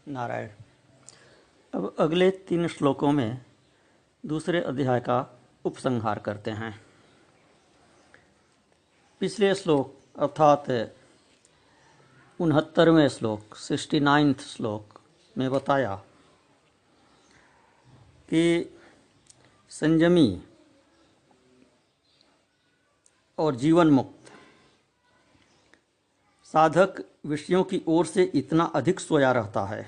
नारायण। अब अगले 3 श्लोकों में दूसरे अध्याय का उपसंहार करते हैं। पिछले श्लोक अर्थात 69वें श्लोक 69th श्लोक में बताया कि संयमी और जीवन मुक्त साधक विषयों की ओर से इतना अधिक सोया रहता है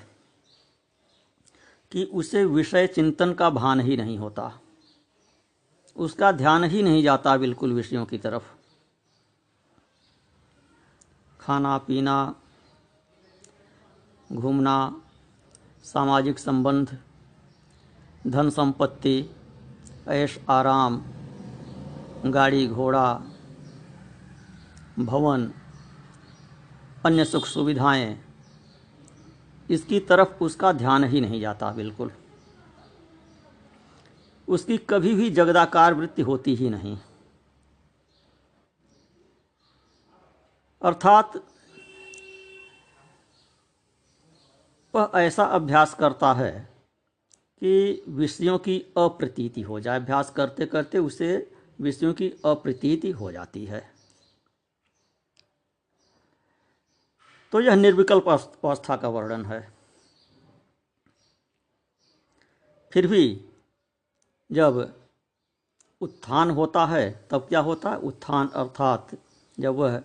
कि उसे विषय चिंतन का भान ही नहीं होता, उसका ध्यान ही नहीं जाता बिल्कुल विषयों की तरफ। खाना पीना, घूमना, सामाजिक संबंध, धन संपत्ति, ऐश आराम, गाड़ी घोड़ा, भवन, अन्य सुख सुविधाएं, इसकी तरफ उसका ध्यान ही नहीं जाता बिल्कुल। उसकी कभी भी जगदाकार वृत्ति होती ही नहीं। अर्थात वह ऐसा अभ्यास करता है कि विषयों की अप्रतीति हो जाए। अभ्यास करते करते उसे विषयों की अप्रतीति हो जाती है। तो यह निर्विकल्प अवस्था का वर्णन है। फिर भी जब उत्थान होता है तब क्या होता है? उत्थान अर्थात जब वह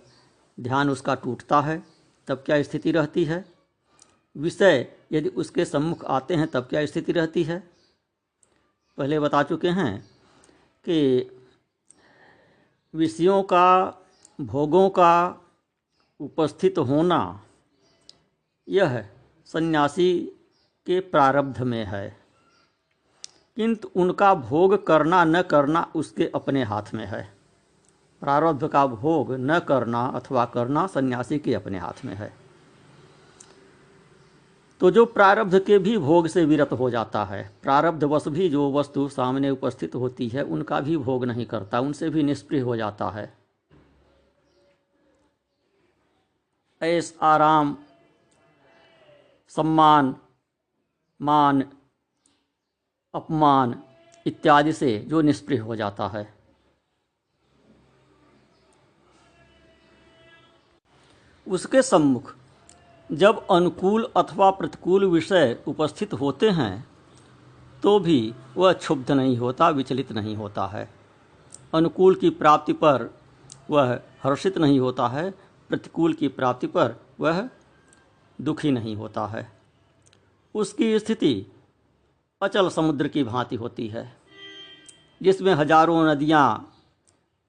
ध्यान उसका टूटता है तब क्या स्थिति रहती है? विषय यदि उसके सम्मुख आते हैं तब क्या स्थिति रहती है? पहले बता चुके हैं कि विषयों का, भोगों का उपस्थित होना यह सन्यासी के प्रारब्ध में है, किंतु उनका भोग करना न करना उसके अपने हाथ में है। प्रारब्ध का भोग न करना अथवा करना सन्यासी के अपने हाथ में है। तो जो प्रारब्ध के भी भोग से विरत हो जाता है, प्रारब्धवश भी जो वस्तु सामने उपस्थित होती है उनका भी भोग नहीं करता, उनसे भी निष्प्रिय हो जाता है। ऐश आराम, सम्मान, मान, अपमान इत्यादि से जो निष्प्रिय हो जाता है, उसके सम्मुख जब अनुकूल अथवा प्रतिकूल विषय उपस्थित होते हैं तो भी वह क्षुब्ध नहीं होता, विचलित नहीं होता है। अनुकूल की प्राप्ति पर वह हर्षित नहीं होता है, प्रतिकूल की प्राप्ति पर वह दुखी नहीं होता है। उसकी स्थिति अचल समुद्र की भांति होती है, जिसमें हजारों नदियाँ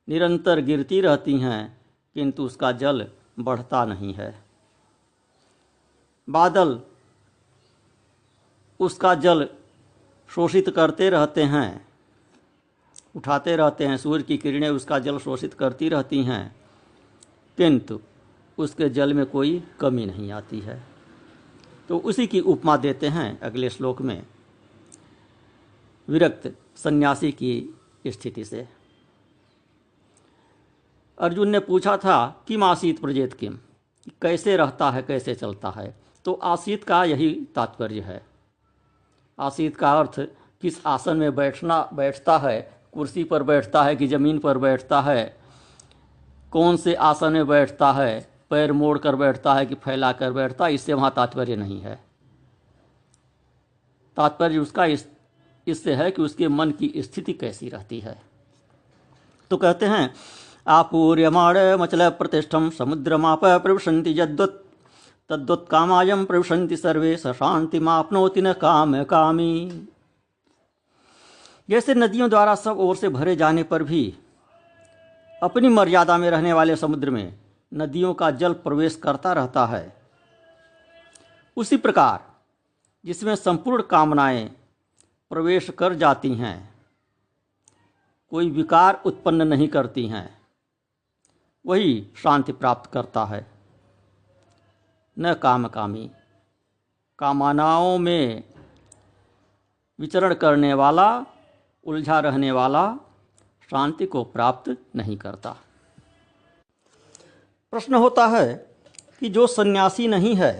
निरंतर गिरती रहती हैं किंतु उसका जल बढ़ता नहीं है। बादल उसका जल शोषित करते रहते हैं, उठाते रहते हैं, सूर्य की किरणें उसका जल शोषित करती रहती हैं, किंतु उसके जल में कोई कमी नहीं आती है। तो उसी की उपमा देते हैं अगले श्लोक में विरक्त सन्यासी की स्थिति से। अर्जुन ने पूछा था किम आसीत प्रजेत किम, कैसे रहता है, कैसे चलता है। तो आसीत का यही तात्पर्य है। आसीत का अर्थ किस आसन में बैठता है, कुर्सी पर बैठता है कि ज़मीन पर बैठता है, कौन से आसन में बैठता है, पैर मोड़ कर बैठता है कि फैला कर बैठता है, इससे वहाँ तात्पर्य नहीं है। तात्पर्य उसका इससे है कि उसके मन की स्थिति कैसी रहती है। तो कहते हैं आपूर्यमाण मचल प्रतिष्ठम समुद्रमाप प्रविशन्ति यद्वत् तद्वत् कामायम प्रविशन्ति सर्वे स शान्तिमाप्नोति न काम कामी। जैसे नदियों द्वारा सब ओर से भरे जाने पर भी अपनी मर्यादा में रहने वाले समुद्र में नदियों का जल प्रवेश करता रहता है, उसी प्रकार जिसमें संपूर्ण कामनाएं प्रवेश कर जाती हैं, कोई विकार उत्पन्न नहीं करती हैं, वही शांति प्राप्त करता है। न कामकामी, कामनाओं में विचरण करने वाला, उलझा रहने वाला शांति को प्राप्त नहीं करता। प्रश्न होता है कि जो सन्यासी नहीं है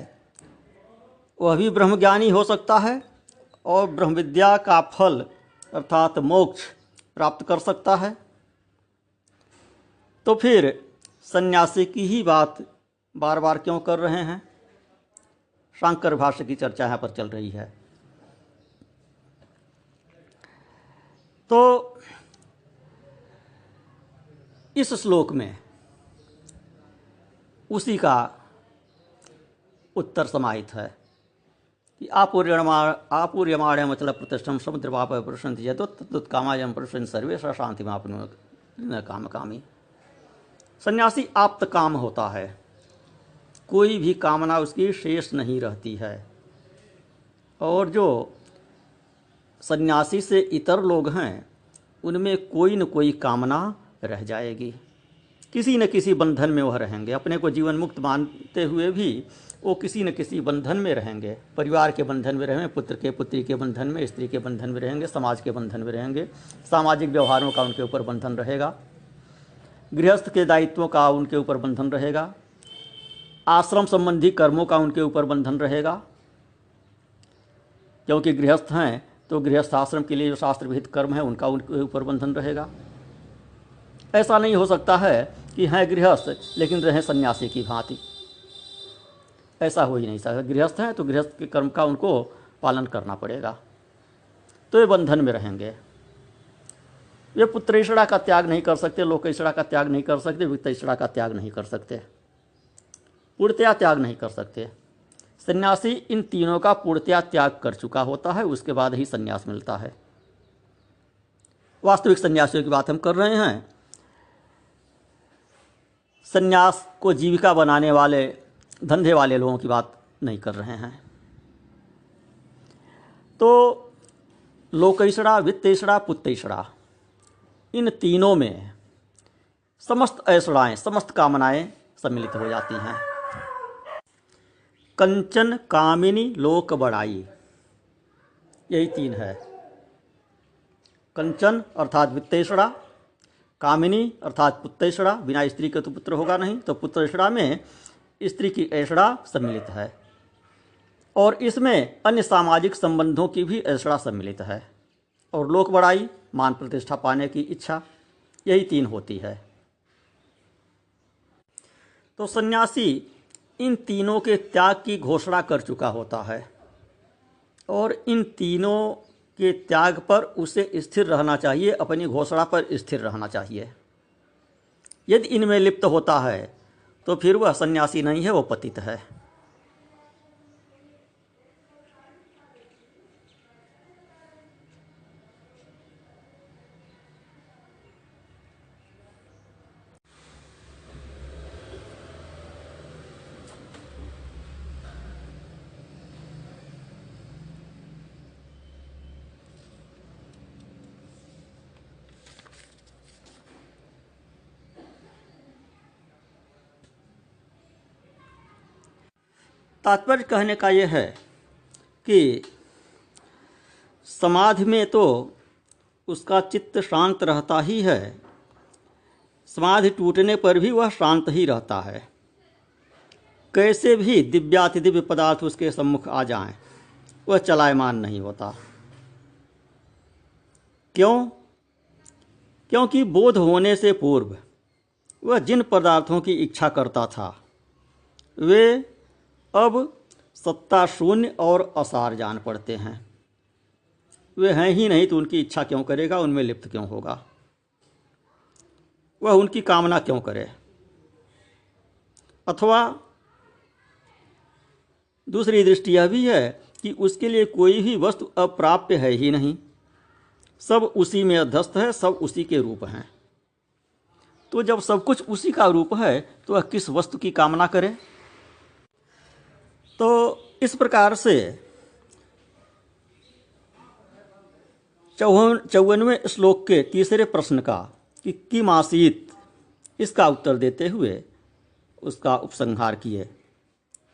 वह भी ब्रह्मज्ञानी हो सकता है और ब्रह्म विद्या का फल अर्थात मोक्ष प्राप्त कर सकता है। तो फिर सन्यासी की ही बात बार बार क्यों कर रहे हैं? शांकर भाष्य की चर्चा यहाँ पर चल रही है। तो इस श्लोक में उसी का उत्तर समाहित है कि आपूर्यमाणे मतलब प्रतिष्ठम समुद्र पाप पुरुषंत यदुत्कामायम पुरुषन सर्वेश शांति न काम कामी। सन्यासी आप्त काम होता है, कोई भी कामना उसकी शेष नहीं रहती है। और जो सन्यासी से इतर लोग हैं उनमें कोई न कोई कामना रह जाएगी, किसी न किसी बंधन में वह रहेंगे। अपने को जीवन मुक्त मानते हुए भी वो किसी न किसी बंधन में रहेंगे। परिवार के बंधन में रहेंगे, पुत्र के पुत्री के बंधन में, स्त्री के बंधन में रहेंगे, समाज के बंधन में रहेंगे, सामाजिक व्यवहारों का उनके ऊपर बंधन रहेगा, गृहस्थ के दायित्वों का उनके ऊपर बंधन रहेगा, आश्रम संबंधी कर्मों का उनके ऊपर बंधन रहेगा, क्योंकि गृहस्थ हैं तो गृहस्थ आश्रम के लिए जो शास्त्र विहित कर्म है उनका उनके ऊपर बंधन रहेगा। ऐसा नहीं हो सकता है कि हैं गृहस्थ लेकिन रहें सन्यासी की भांति, ऐसा हो ही नहीं सकता। गृहस्थ हैं तो गृहस्थ के कर्म का उनको पालन करना पड़ेगा, तो ये बंधन में रहेंगे। वे पुत्रेषणा का त्याग नहीं कर सकते, लोकेषणा का त्याग नहीं कर सकते, वित्तेषणा का त्याग नहीं कर सकते, पूर्णतया त्याग नहीं कर सकते। सन्यासी इन तीनों का पूर्णतया त्याग कर चुका होता है, उसके बाद ही सन्यास मिलता है। वास्तविक सन्यासियों की बात हम कर रहे हैं, सन्यास को जीविका बनाने वाले धंधे वाले लोगों की बात नहीं कर रहे हैं। तो लोकेषणा, वित्तेषणा, पुत्तेषणा, इन तीनों में समस्त ऐषणाएं, समस्त कामनाएं सम्मिलित हो जाती हैं। कंचन, कामिनी, लोक बड़ाई, यही तीन है। कंचन अर्थात वित्तेषणा, कामिनी अर्थात पुत्तेषणा, बिना स्त्री के तो पुत्र होगा नहीं, तो पुत्रेषणा में स्त्री की ऐषणा सम्मिलित है, और इसमें अन्य सामाजिक संबंधों की भी ऐषणा सम्मिलित है, और लोक बड़ाई, मान प्रतिष्ठा पाने की इच्छा, यही तीन होती है। तो सन्यासी इन तीनों के त्याग की घोषणा कर चुका होता है, और इन तीनों के त्याग पर उसे स्थिर रहना चाहिए, अपनी घोषणा पर स्थिर रहना चाहिए। यदि इनमें लिप्त होता है तो फिर वह सन्यासी नहीं है, वो पतित है। तात्पर्य कहने का यह है कि समाधि में तो उसका चित्त शांत रहता ही है, समाधि टूटने पर भी वह शांत ही रहता है। कैसे भी दिव्यातिदिव्य पदार्थ उसके सम्मुख आ जाएं, वह चलायमान नहीं होता। क्यों? क्योंकि बोध होने से पूर्व वह जिन पदार्थों की इच्छा करता था वे अब सत्ता शून्य और असार जान पड़ते हैं। वे हैं ही नहीं तो उनकी इच्छा क्यों करेगा, उनमें लिप्त क्यों होगा, वह उनकी कामना क्यों करे। अथवा दूसरी दृष्टि यह भी है कि उसके लिए कोई भी वस्तु अप्राप्य है ही नहीं, सब उसी में अध्यस्त है, सब उसी के रूप हैं। तो जब सब कुछ उसी का रूप है तो वह किस वस्तु की कामना करे। तो इस प्रकार से 54वें श्लोक के तीसरे प्रश्न का कि किम आसीत, इसका उत्तर देते हुए उसका उपसंहार किए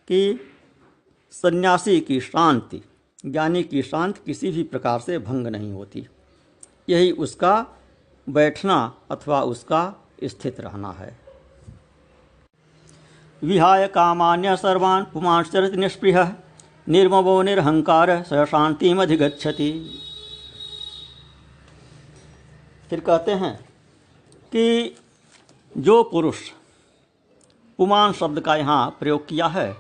कि सन्यासी की शांति, ज्ञानी की शांति किसी भी प्रकार से भंग नहीं होती, यही उसका बैठना अथवा उसका स्थित रहना है। विहाय कामान्य सर्वान् पुमांश्चरति निष्पृहः निर्ममो निरहंकार स शांतिमधिगच्छति। फिर कहते हैं कि जो पुरुष, पुमान शब्द का यहाँ प्रयोग किया है,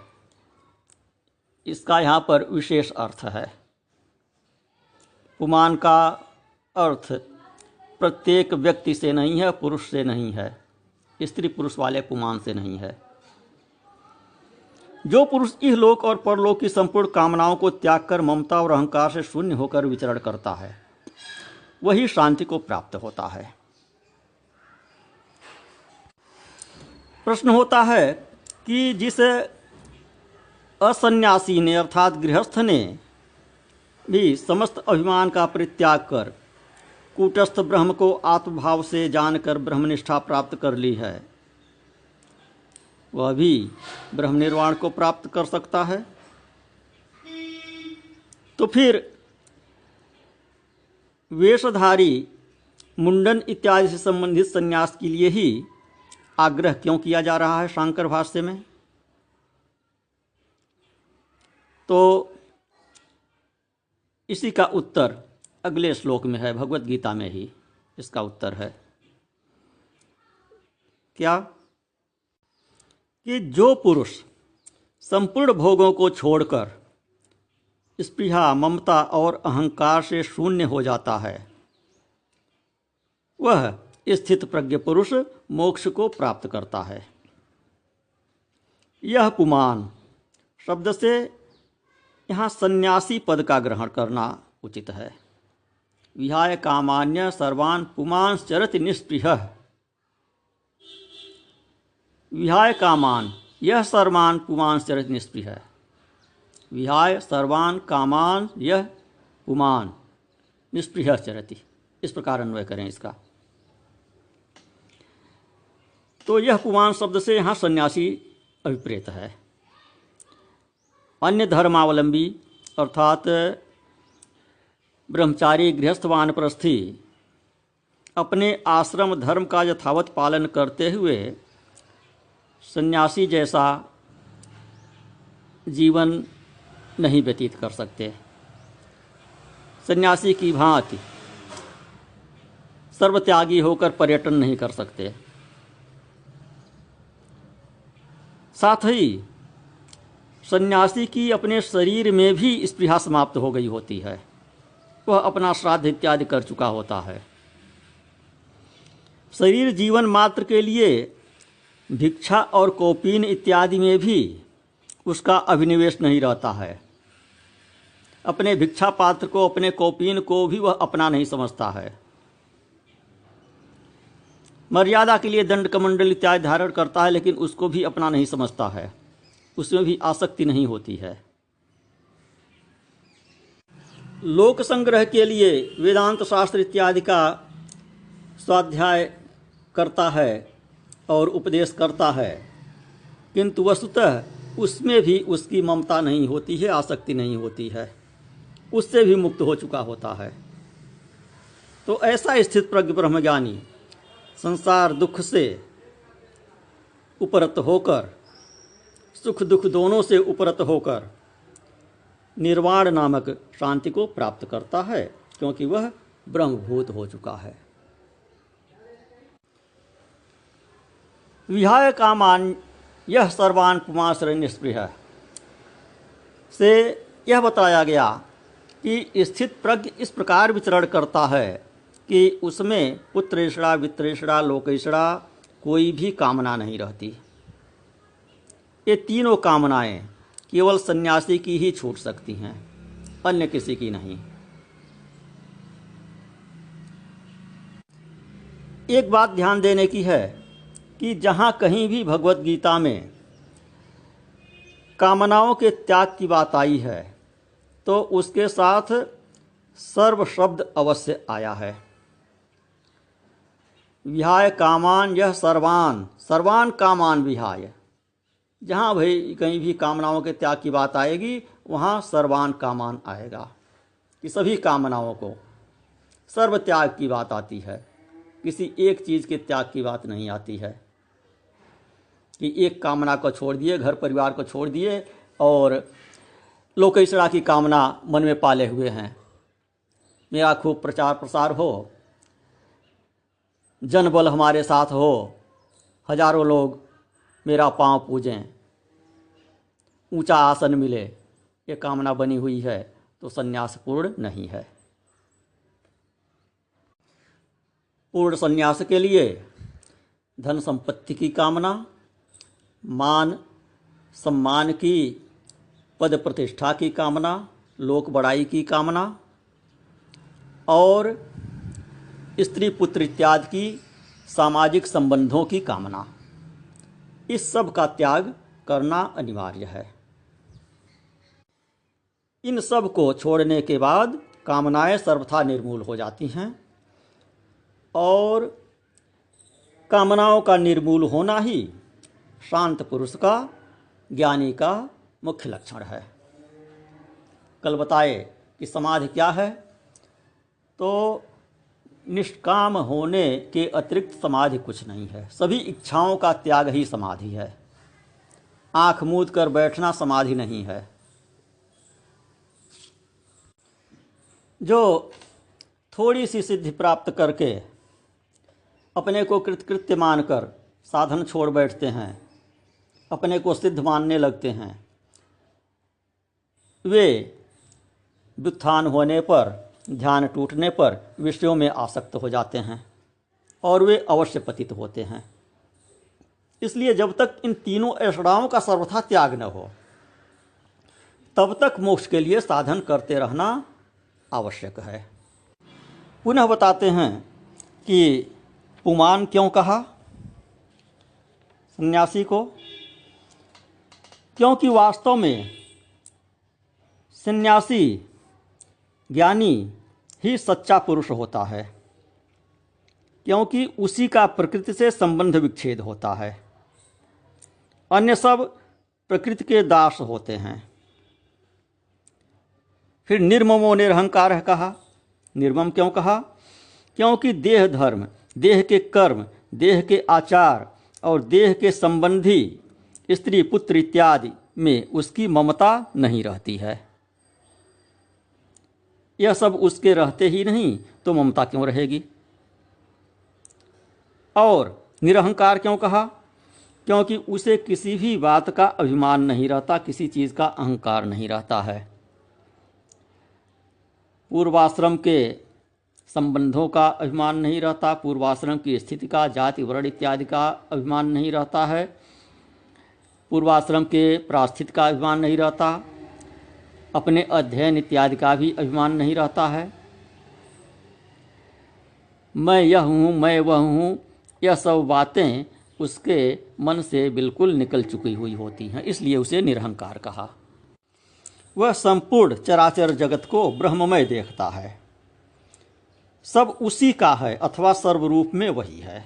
इसका यहाँ पर विशेष अर्थ है। पुमान का अर्थ प्रत्येक व्यक्ति से नहीं है, पुरुष से नहीं है, स्त्री पुरुष वाले पुमान से नहीं है। जो पुरुष इहलोक और परलोक की संपूर्ण कामनाओं को त्याग कर ममता और अहंकार से शून्य होकर विचरण करता है, वही शांति को प्राप्त होता है। प्रश्न होता है कि जिस असन्यासी ने अर्थात गृहस्थ ने भी समस्त अभिमान का परित्याग कर कूटस्थ ब्रह्म को आत्मभाव से जानकर ब्रह्मनिष्ठा प्राप्त कर ली है, वह भी ब्रह्म निर्वाण को प्राप्त कर सकता है। तो फिर वेशधारी, मुंडन इत्यादि से संबंधित संन्यास के लिए ही आग्रह क्यों किया जा रहा है शांकर भाष्य में? तो इसी का उत्तर अगले श्लोक में है, भगवत गीता में ही इसका उत्तर है। क्या? कि जो पुरुष संपूर्ण भोगों को छोड़कर स्पृहा, ममता और अहंकार से शून्य हो जाता है, वह स्थित प्रज्ञ पुरुष मोक्ष को प्राप्त करता है। यह पुमान शब्द से यहाँ सन्यासी पद का ग्रहण करना उचित है। विहाय कामान्य सर्वान् पुमांस चरति निस्पृहः। विहाय कामान यह सर्वान् पुमांस चरति निस्पृहः। विहाय सर्वान् कामान यह पुमान निस्पृहः चरति। इस प्रकार अन्वय करें इसका। तो यह पुमान शब्द से यहाँ सन्यासी अभिप्रेत है। अन्य धर्मावलंबी अर्थात ब्रह्मचारी, गृहस्थ, वानप्रस्थी अपने आश्रम धर्म का यथावत पालन करते हुए सन्यासी जैसा जीवन नहीं व्यतीत कर सकते। सन्यासी की भांति सर्वत्यागी होकर पर्यटन नहीं कर सकते। साथ ही सन्यासी की अपने शरीर में भी स्पृहा समाप्त हो गई होती है, वह अपना श्राद्ध इत्यादि कर चुका होता है। शरीर जीवन मात्र के लिए भिक्षा और कौपीन इत्यादि में भी उसका अभिनिवेश नहीं रहता है। अपने भिक्षा पात्र को, अपने कौपीन को भी वह अपना नहीं समझता है। मर्यादा के लिए दंड कमंडल इत्यादि धारण करता है, लेकिन उसको भी अपना नहीं समझता है, उसमें भी आसक्ति नहीं होती है। लोक संग्रह के लिए वेदांत शास्त्र इत्यादि का स्वाध्याय करता है और उपदेश करता है, किंतु वस्तुतः उसमें भी उसकी ममता नहीं होती है, आसक्ति नहीं होती है, उससे भी मुक्त हो चुका होता है। तो ऐसा स्थित प्रज्ञ ब्रह्मज्ञानी संसार दुख से उपरत होकर, सुख दुख दोनों से उपरत होकर निर्वाण नामक शांति को प्राप्त करता है, क्योंकि वह ब्रह्मभूत हो चुका है। विहाय कामान यह सर्वान् पुमांस निस्पृहः से यह बताया गया कि स्थित प्रज्ञ इस प्रकार विचरण करता है कि उसमें पुत्रेषणा, वित्तेषणा, लोकेषणा कोई भी कामना नहीं रहती। ये तीनों कामनाएं केवल सन्यासी की ही छूट सकती हैं, अन्य किसी की नहीं। एक बात ध्यान देने की है कि जहाँ कहीं भी भगवत गीता में कामनाओं के त्याग की बात आई है, तो उसके साथ सर्व शब्द अवश्य आया है। विहाय कामान यह सर्वान, सर्वान कामान विहाय। जहाँ भाई कहीं भी कामनाओं के त्याग की बात आएगी, वहाँ सर्वान कामान आएगा कि सभी कामनाओं को, सर्व त्याग की बात आती है। किसी एक चीज़ के त्याग की बात नहीं आती है कि एक कामना को छोड़ दिए, घर परिवार को छोड़ दिए और लोकैषणा की कामना मन में पाले हुए हैं, मेरा खूब प्रचार प्रसार हो, जनबल हमारे साथ हो, हजारों लोग मेरा पांव पूजें, ऊंचा आसन मिले, ये कामना बनी हुई है तो संन्यास पूर्ण नहीं है। पूर्ण संन्यास के लिए धन संपत्ति की कामना, मान सम्मान की, पद प्रतिष्ठा की कामना, लोक बड़ाई की कामना और स्त्री पुत्र इत्यादि की सामाजिक संबंधों की कामना, इस सब का त्याग करना अनिवार्य है। इन सब को छोड़ने के बाद कामनाएं सर्वथा निर्मूल हो जाती हैं और कामनाओं का निर्मूल होना ही शांत पुरुष का, ज्ञानी का मुख्य लक्षण है। कल बताए कि समाधि क्या है, तो निष्काम होने के अतिरिक्त समाधि कुछ नहीं है। सभी इच्छाओं का त्याग ही समाधि है। आंख मूंद कर बैठना समाधि नहीं है। जो थोड़ी सी सिद्धि प्राप्त करके अपने को कृतकृत्य मानकर साधन छोड़ बैठते हैं, अपने को सिद्ध मानने लगते हैं, वे व्युत्थान होने पर, ध्यान टूटने पर विषयों में आसक्त हो जाते हैं और वे अवश्य पतित होते हैं। इसलिए जब तक इन तीनों ऐषणाओं का सर्वथा त्याग न हो, तब तक मोक्ष के लिए साधन करते रहना आवश्यक है। पुनः बताते हैं कि पुमान क्यों कहा सन्यासी को, क्योंकि वास्तव में सन्यासी ज्ञानी ही सच्चा पुरुष होता है, क्योंकि उसी का प्रकृति से संबंध विच्छेद होता है। अन्य सब प्रकृति के दास होते हैं। फिर निर्ममो निरहंकार कहा। निर्मम क्यों कहा? क्योंकि देह धर्म, देह के कर्म, देह के आचार और देह के संबंधी स्त्री पुत्र इत्यादि में उसकी ममता नहीं रहती है। यह सब उसके रहते ही नहीं तो ममता क्यों रहेगी? और निरहंकार क्यों कहा? क्योंकि उसे किसी भी बात का अभिमान नहीं रहता, किसी चीज़ का अहंकार नहीं रहता है। पूर्वाश्रम के संबंधों का अभिमान नहीं रहता, पूर्वाश्रम की स्थिति का, जाति वर्ण इत्यादि का अभिमान नहीं रहता है, पूर्वाश्रम के प्रास्थित का अभिमान नहीं रहता, अपने अध्ययन इत्यादि का भी अभिमान नहीं रहता है। मैं यह हूँ, मैं वह हूँ, यह सब बातें उसके मन से बिल्कुल निकल चुकी हुई होती हैं, इसलिए उसे निरहंकार कहा। वह संपूर्ण चराचर जगत को ब्रह्ममय देखता है, सब उसी का है अथवा सर्वरूप में वही है।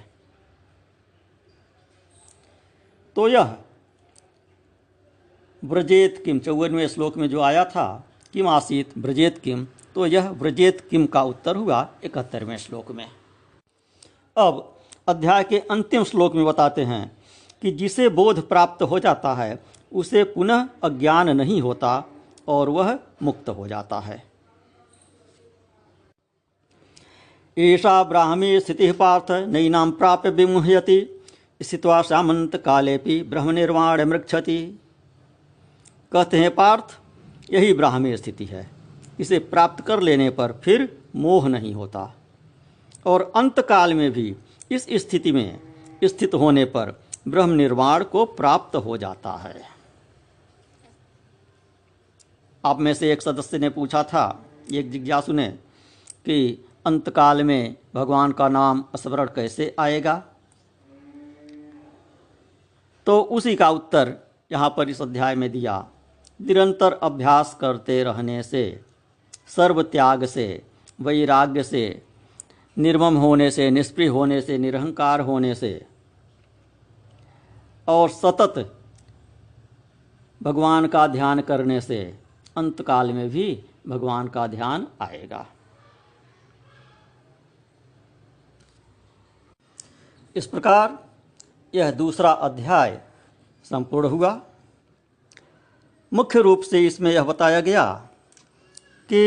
तो यह व्रजेत किम 54वें श्लोक में जो आया था, किम आसीत व्रजेत किम, तो यह व्रजेत किम का उत्तर हुआ 71वें श्लोक में। अब अध्याय के अंतिम श्लोक में बताते हैं कि जिसे बोध प्राप्त हो जाता है उसे पुनः अज्ञान नहीं होता और वह मुक्त हो जाता है। एषा ब्राह्मी स्थितिः पार्थ नैनां प्राप्य विमुह्यति स्थित्वा सामंत कालेपि ब्रह्म निर्वाण मृक्षति। कहते हैं पार्थ, यही ब्राह्मी स्थिति है। इसे प्राप्त कर लेने पर फिर मोह नहीं होता और अंतकाल में भी इस स्थिति में स्थित होने पर ब्रह्म निर्वाण को प्राप्त हो जाता है। आप में से एक सदस्य ने पूछा था, एक जिज्ञासु ने, कि अंतकाल में भगवान का नाम स्मरण कैसे आएगा? तो उसी का उत्तर यहाँ पर इस अध्याय में दिया। निरंतर अभ्यास करते रहने से, सर्व त्याग से, वैराग्य से, निर्मम होने से, निष्प्रिय होने से, निरहंकार होने से और सतत भगवान का ध्यान करने से अंतकाल में भी भगवान का ध्यान आएगा। इस प्रकार यह दूसरा अध्याय संपूर्ण हुआ। मुख्य रूप से इसमें यह बताया गया कि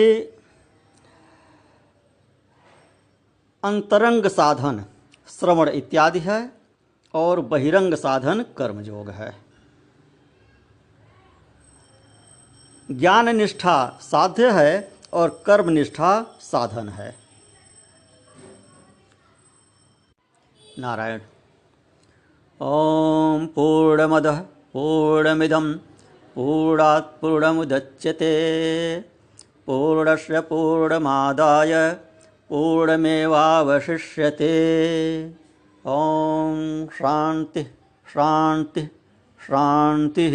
अंतरंग साधन श्रवण इत्यादि है और बहिरंग साधन कर्मयोग है। ज्ञान निष्ठा साध्य है और कर्म निष्ठा साधन है। नारायण। ओम पूर्णमदः पूर्णमिदं पूर्णात् पूर्णमुदच्यते पूर्णस्य पूर्णमादाय पूर्णमेवावशिष्यते। ओम शांति शांति शांति।